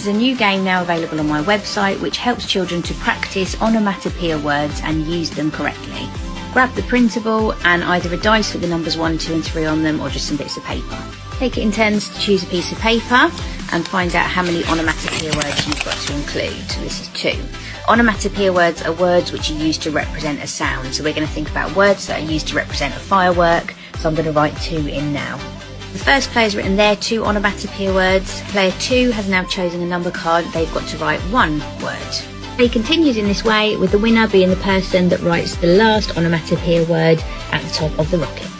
is a new game now available on my website which helps children to practice onomatopoeia words and use them correctly. Grab the printable and either a dice with the numbers 1, 2 and 3 on them or just some bits of paper. Take it in turns to choose a piece of paper and find out how many onomatopoeia words you've got to include. So this is 2. Onomatopoeia words are words which are used to represent a sound. So we're going to think about words that are used to represent a firework. So I'm going to write 2 in now. The first player's written their 2 onomatopoeia words. Player 2 has now chosen a number card. They've got to write 1 word. Play continues in this way, with the winner being the person that writes the last onomatopoeia word at the top of the rocket.